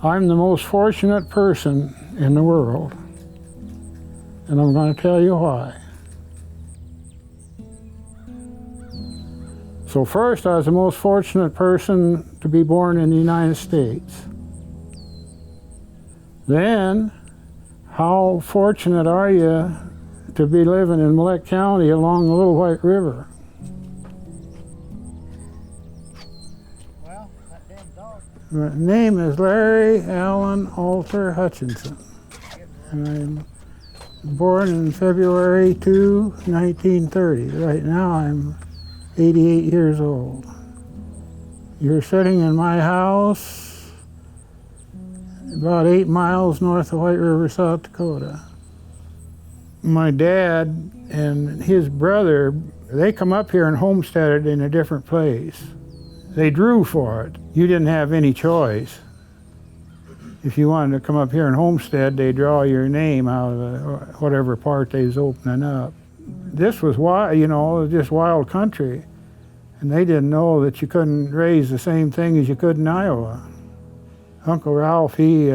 I'm the most fortunate person in the world, and I'm going to tell you why. So first, I was the most fortunate person to be born in the United States. Then, how fortunate are you to be living in Millette County along the Little White River? Well, that damn dog. My name is Larry Allen Alter Hutchinson. I'm born in February 2, 1930. Right now I'm 88 years old. You're sitting in my house about 8 miles north of White River, South Dakota. My dad and his brother, they come up here and homesteaded in a different place. They drew for it. You didn't have any choice. If you wanted to come up here and homestead, they draw your name out of whatever part they was opening up. This was wild, you know, just wild country. And they didn't know that you couldn't raise the same thing as you could in Iowa. Uncle Ralph, he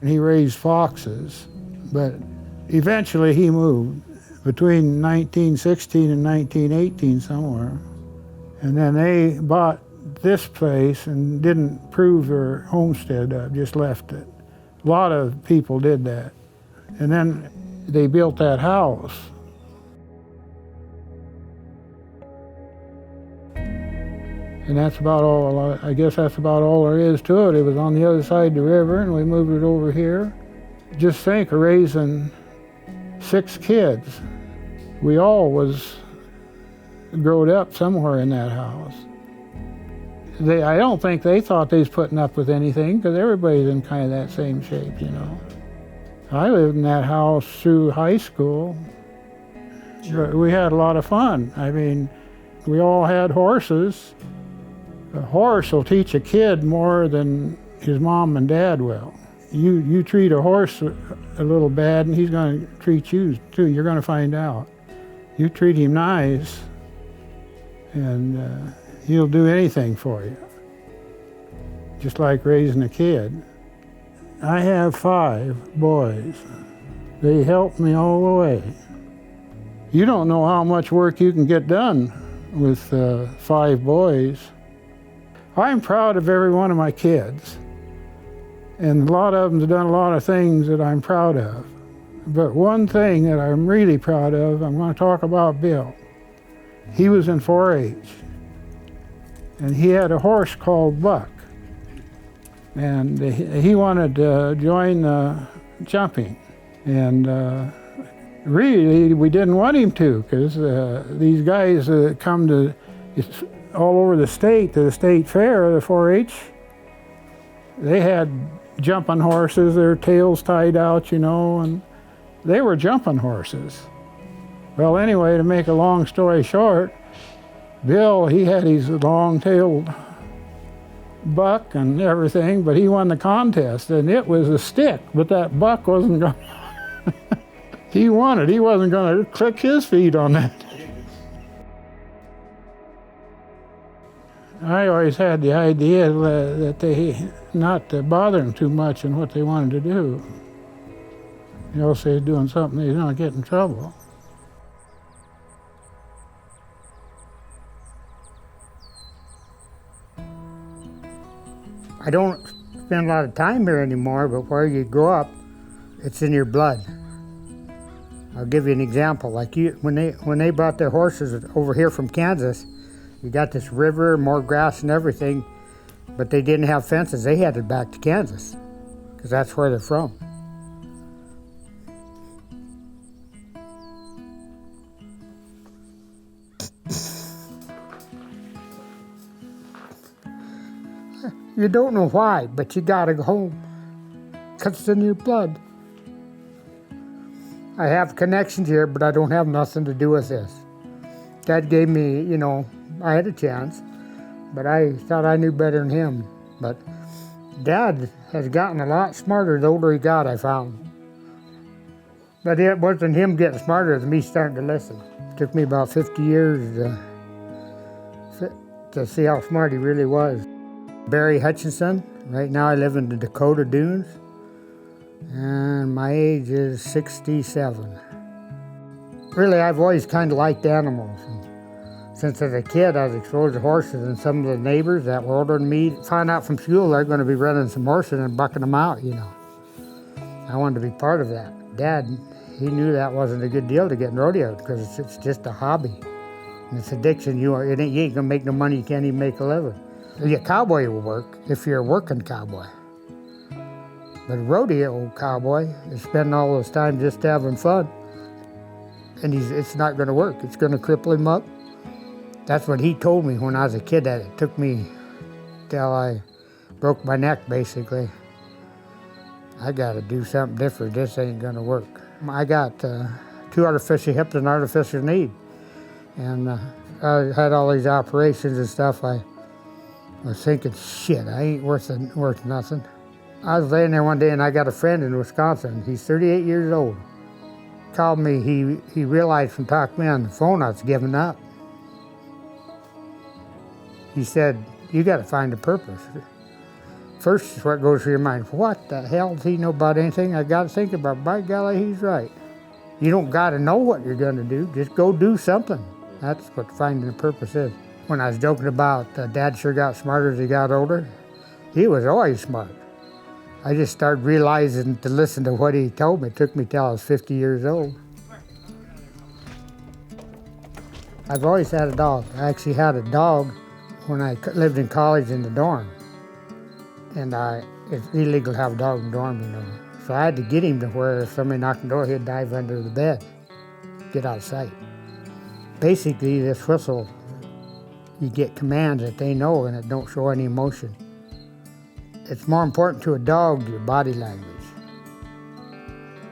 raised foxes, but eventually he moved between 1916 and 1918 somewhere. And then they bought this place and didn't prove their homestead up, just left it. A lot of people did that. And then they built that house. And that's about all, I guess that's about all there is to it. It was on the other side of the river and we moved it over here. Just think of raising 6 kids. We all was growed up somewhere in that house. I don't think they thought they was putting up with anything because everybody's in kind of that same shape, you know. I lived in that house through high school. Sure. But we had a lot of fun. I mean, we all had horses. A horse will teach a kid more than his mom and dad will. You treat a horse a little bad and he's going to treat you too. You're going to find out. You treat him nice and he'll do anything for you, just like raising a kid. I have 5 boys. They help me all the way. You don't know how much work you can get done with 5 boys. I'm proud of every one of my kids, and a lot of them have done a lot of things that I'm proud of. But one thing that I'm really proud of, I'm going to talk about Bill. He was in 4-H. And he had a horse called Buck. And he wanted to join jumping. And really, we didn't want him to, because these guys come to all over the state to the state fair, the 4-H. They had jumping horses, their tails tied out, you know, and they were jumping horses. Well, anyway, to make a long story short, Bill, he had his long-tailed buck and everything, but he won the contest, and it was a stick, but that buck wasn't going to... He won it. He wasn't going to click his feet on that. I always had the idea that they not to bother them too much in what they wanted to do. You know, say doing something, they're going to get in trouble. I don't spend a lot of time here anymore, but where you grow up, it's in your blood. I'll give you an example. Like when they brought their horses over here from Kansas, you got this river, more grass and everything, but they didn't have fences. They headed back to Kansas, because that's where they're from. You don't know why, but you gotta go home, because it's in your blood. I have connections here, but I don't have nothing to do with this. Dad gave me, you know, I had a chance, but I thought I knew better than him. But Dad has gotten a lot smarter the older he got, I found. But it wasn't him getting smarter, it was me starting to listen. It took me about 50 years to see how smart he really was. Barry Hutchinson. Right now I live in the Dakota Dunes, and my age is 67. Really, I've always kind of liked animals. And since as a kid, I was exposed to horses, and some of the neighbors that were older than me found out from school they're going to be running some horses and bucking them out, you know. I wanted to be part of that. Dad, he knew that wasn't a good deal to get in rodeo because it's just a hobby. And it's addiction. You ain't going to make no money, you can't even make a living. A cowboy will work if you're a working cowboy. But a rodeo cowboy is spending all his time just having fun. And it's not going to work. It's going to cripple him up. That's what he told me when I was a kid, that it took me till I broke my neck, basically. I got to do something different. This ain't going to work. I got 2 artificial hips and artificial knee. And I had all these operations and stuff. I was thinking, shit, I ain't worth nothing. I was laying there one day and I got a friend in Wisconsin. He's 38 years old. Called me, he realized from talking to me on the phone I was giving up. He said, you got to find a purpose. First is what goes through your mind. What the hell does he know about anything? I got to think about, by golly, he's right. You don't got to know what you're going to do. Just go do something. That's what finding a purpose is. When I was joking about Dad sure got smarter as he got older, he was always smart. I just started realizing to listen to what he told me. It took me till I was 50 years old. I've always had a dog. I actually had a dog when I lived in college in the dorm. And it's illegal to have a dog in the dorm, you know. So I had to get him to where if somebody knocked on the door, he'd dive under the bed, get out of sight. Basically, this whistle, you get commands that they know and it don't show any emotion. It's more important to a dog, your body language.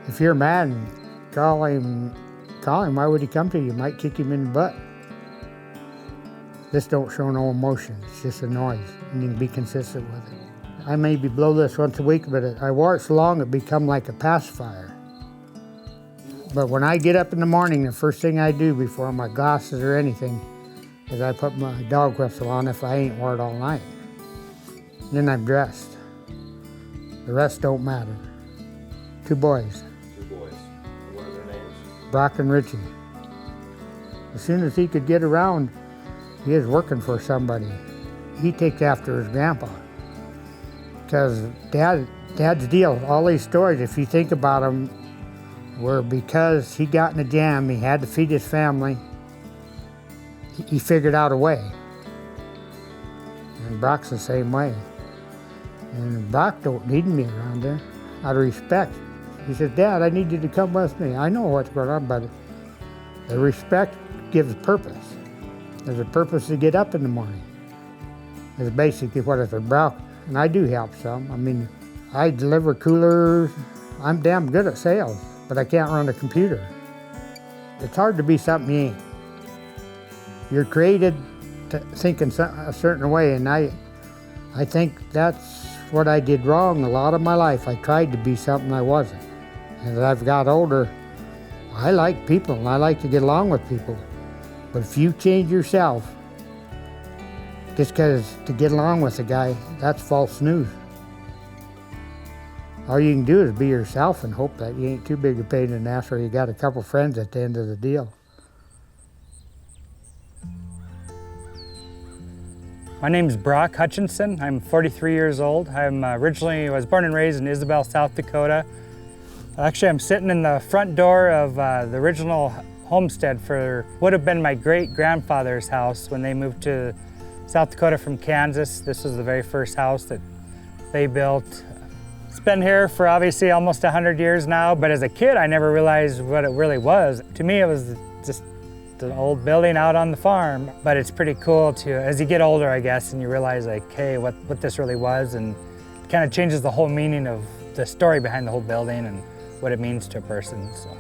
If you're mad and call him, why would he come to you? You might kick him in the butt. This don't show no emotion, it's just a noise, and you can be consistent with it. I maybe blow this once a week, but I wore it so long it become like a pacifier. But when I get up in the morning, the first thing I do before my glasses or anything is I put my dog whistle on if I ain't wore it all night. Then I'm dressed. The rest don't matter. 2 boys. 2 boys. What are their names? Brock and Richie. As soon as he could get around, he is working for somebody. He takes after his grandpa. Because Dad's deal, all these stories, if you think about them, were because he got in a jam, he had to feed his family, he figured out a way. And Brock's the same way. And Brock don't need me around there, out of respect. He says, Dad, I need you to come with me. I know what's going on, but the respect gives purpose. There's a purpose to get up in the morning. It's basically what it's about. And I do help some. I mean, I deliver coolers. I'm damn good at sales, but I can't run a computer. It's hard to be something you ain't. You're created to think in a certain way, and I think that's what I did wrong a lot of my life. I tried to be something I wasn't. And as I've got older, I like people, and I like to get along with people. But if you change yourself, just because to get along with a guy, that's false news. All you can do is be yourself and hope that you ain't too big a pain in the ass or you got a couple friends at the end of the deal. My name's Brock Hutchinson. I'm 43 years old. I was born and raised in Isabel, South Dakota. Actually, I'm sitting in the front door of the original homestead for would have been my great-grandfather's house when they moved to South Dakota from Kansas. This was the very first house that they built. It's been here for obviously almost 100 years now, but as a kid I never realized what it really was. To me it was just an old building out on the farm, but it's pretty cool to, as you get older I guess, and you realize like, hey, what this really was, and it kind of changes the whole meaning of the story behind the whole building and what it means to a person. So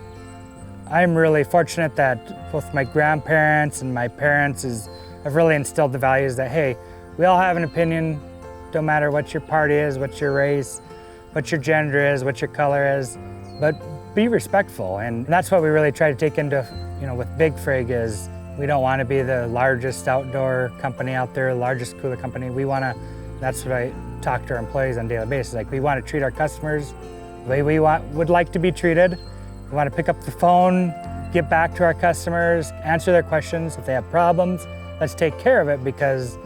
I'm really fortunate that both my grandparents and my parents have really instilled the values that, hey, we all have an opinion, don't matter what your party is, what your race, what your gender is, what your color is, but be respectful. And that's what we really try to take into, with Big Frig is we don't want to be the largest outdoor company out there, largest cooler company. We want to That's what I talk to our employees on a daily basis. Like, we want to treat our customers the way we would like to be treated. We want to pick up the phone, get back to our customers, answer their questions. If they have problems, let's take care of it, because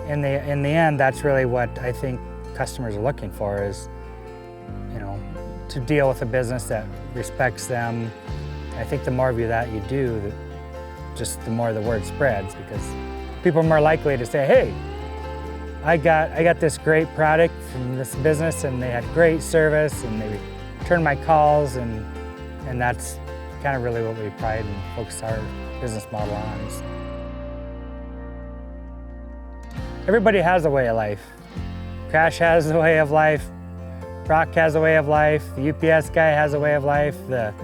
in the end, that's really what I think customers are looking for, is, you know, to deal with a business that respects them. I think the more of that you do, just the more the word spreads, because people are more likely to say, hey, I got this great product from this business and they had great service and they returned my calls, and that's kind of really what we pride and focus our business model on. Everybody has a way of life. Crash has a way of life. Brock has a way of life. The UPS guy has a way of life. The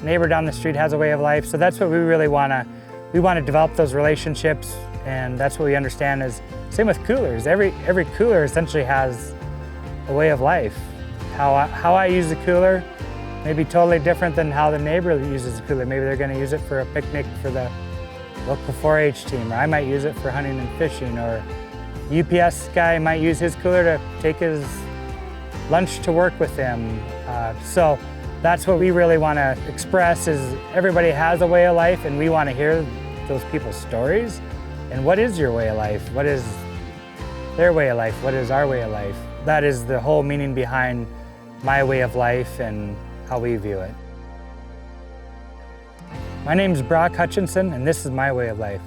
neighbor down the street has a way of life. So that's what we really want to develop those relationships, and that's what we understand is same with coolers. Every cooler essentially has a way of life. How I use the cooler may be totally different than how the neighbor uses the cooler. Maybe they're going to use it for a picnic for the local 4-H team, or I might use it for hunting and fishing, or UPS guy might use his cooler to take his lunch to work with him. So that's what we really want to express, is everybody has a way of life, and we want to hear those people's stories. And what is your way of life? What is their way of life? What is our way of life? That is the whole meaning behind my way of life and how we view it. My name is Brock Hutchinson, and this is my way of life.